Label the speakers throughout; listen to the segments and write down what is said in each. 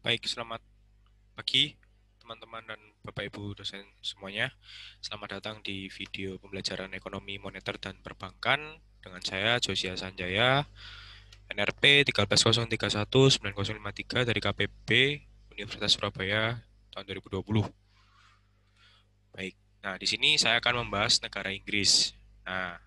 Speaker 1: Baik, selamat pagi teman-teman dan Bapak Ibu dosen semuanya. Selamat datang di video pembelajaran ekonomi moneter dan perbankan dengan saya Josia Sanjaya, NRP 13031953 dari KPB Universitas Surabaya tahun 2020. Baik. Nah, di sini saya akan membahas negara Inggris. Nah,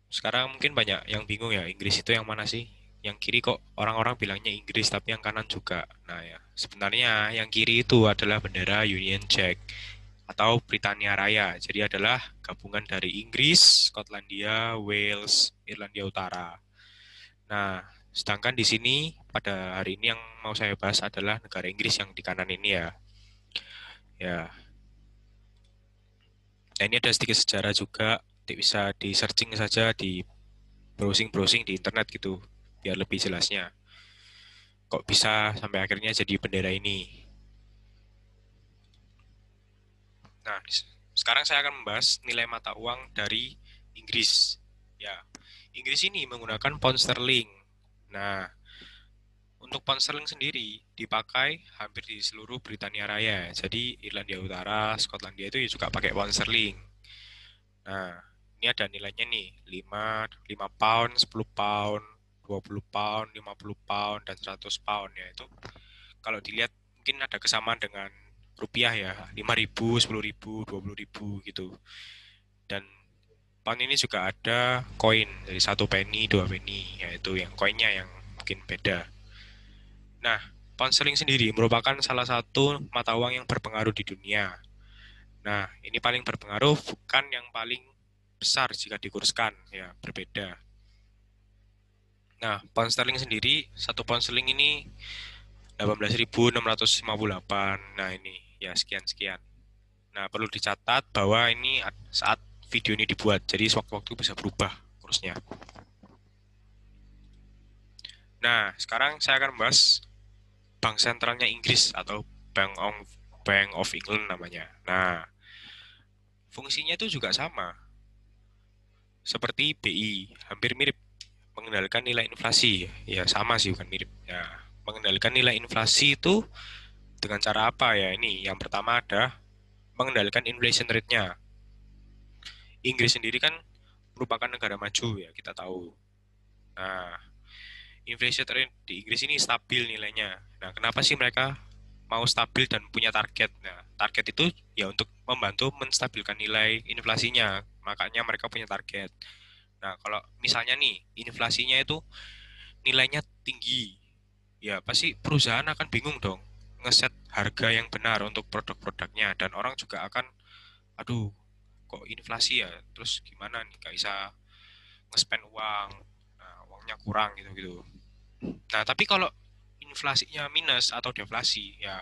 Speaker 1: sekarang mungkin banyak yang bingung ya, Inggris itu yang mana sih? Yang kiri kok orang-orang bilangnya Inggris, tapi yang kanan juga. Nah ya, sebenarnya yang kiri itu adalah bendera Union Jack atau Britania Raya. Jadi adalah gabungan dari Inggris, Skotlandia, Wales, Irlandia Utara. Nah, sedangkan di sini pada hari ini yang mau saya bahas adalah negara Inggris yang di kanan ini ya. Ya, nah ini ada sedikit sejarah juga. Bisa di searching saja di browsing-browsing di internet gitu, biar lebih jelasnya. Kok bisa sampai akhirnya jadi bendera ini? Nah, sekarang saya akan membahas nilai mata uang dari Inggris. Ya, Inggris ini menggunakan pound sterling. Nah, untuk pound sterling sendiri dipakai hampir di seluruh Britania Raya. Jadi Irlandia Utara, Skotlandia itu juga pakai pound sterling. Nah, ini ada nilainya nih, 5 pound, 10 pound, 20 pound, 50 pound, dan 100 pound ya. Itu kalau dilihat mungkin ada kesamaan dengan rupiah ya, 5.000, 10.000, 20.000 gitu. Dan pound ini juga ada koin dari 1 penny, 2 penny, yaitu yang koinnya yang mungkin beda. Nah, pound sterling sendiri merupakan salah satu mata uang yang berpengaruh di dunia. Nah, ini paling berpengaruh bukan yang paling besar jika dikurskan, ya berbeda. Nah, pound sterling sendiri, 1 pound sterling ini 18.658. Nah, ini ya sekian-sekian. Nah, perlu dicatat bahwa ini saat video ini dibuat, jadi sewaktu-waktu bisa berubah kursnya. Nah, sekarang saya akan membahas bank sentralnya Inggris atau Bank of England namanya. Nah, fungsinya itu juga sama seperti BI, hampir mirip, mengendalikan nilai inflasi. Ya, sama sih, bukan mirip. Ya, mengendalikan nilai inflasi itu dengan cara apa ya? Ini yang pertama ada mengendalikan inflation rate-nya. Inggris sendiri kan merupakan negara maju ya, kita tahu. Nah, inflation rate di Inggris ini stabil nilainya. Nah, kenapa sih mereka mau stabil dan punya target? Nah, target itu ya untuk membantu menstabilkan nilai inflasinya. Makanya mereka punya target. Nah, kalau misalnya nih, inflasinya itu nilainya tinggi, ya pasti perusahaan akan bingung dong ngeset harga yang benar untuk produk-produknya. Dan orang juga akan, aduh, kok inflasi ya? Terus gimana nih, gak bisa nge-spend uang, nah, uangnya kurang gitu-gitu. Nah, tapi kalau inflasinya minus atau deflasi, ya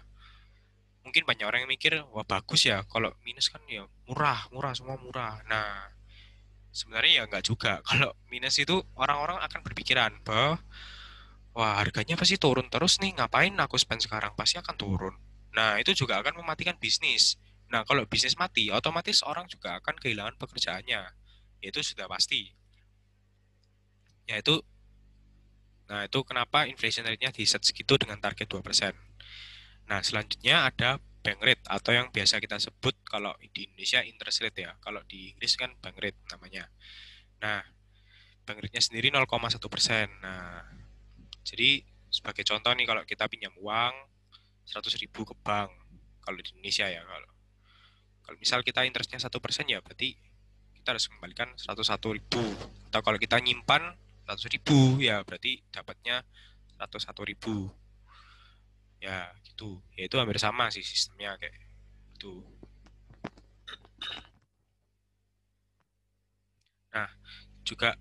Speaker 1: mungkin banyak orang yang mikir, wah bagus ya, kalau minus kan ya murah, murah, semua murah. Nah, sebenarnya ya nggak juga. Kalau minus itu orang-orang akan berpikiran bahwa, wah harganya pasti turun terus nih, ngapain aku spend sekarang, pasti akan turun. Nah, itu juga akan mematikan bisnis. Nah, kalau bisnis mati, otomatis orang juga akan kehilangan pekerjaannya. Itu sudah pasti. Yaitu, nah itu kenapa inflation rate-nya di set segitu dengan target 2%. Nah, selanjutnya ada bank rate atau yang biasa kita sebut kalau di Indonesia interest rate ya. Kalau di Inggris kan bank rate namanya. Nah, bank rate-nya sendiri 0,1%. Nah, jadi sebagai contoh nih kalau kita pinjam uang 100.000 ke bank, kalau di Indonesia ya, kalau misal kita interestnya 1% ya berarti kita harus kembalikan 101.000. Atau kalau kita nyimpan 100.000 ya berarti dapatnya 101.000. Ya gitu, ya itu hampir sama sih sistemnya kayak itu. Nah, juga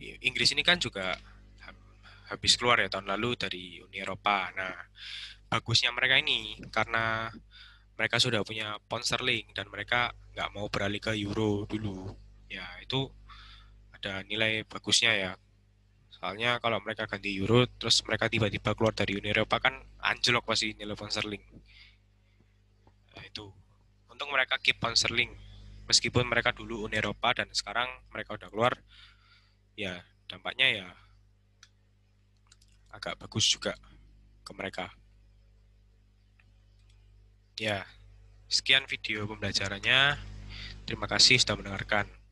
Speaker 1: Inggris ini kan juga habis keluar ya tahun lalu dari Uni Eropa. Nah, bagusnya mereka ini karena mereka sudah punya pound sterling dan mereka nggak mau beralih ke euro dulu. Ya, itu ada nilai bagusnya ya. Soalnya kalau mereka ganti euro, terus mereka tiba-tiba keluar dari Uni Eropa kan anjlok pasti nilai pound sterling. Nah, itu. Untung mereka keep pound sterling. Meskipun mereka dulu Uni Eropa dan sekarang mereka udah keluar, ya dampaknya ya agak bagus juga. ke mereka. Ya, sekian video pembelajarannya. Terima kasih sudah mendengarkan.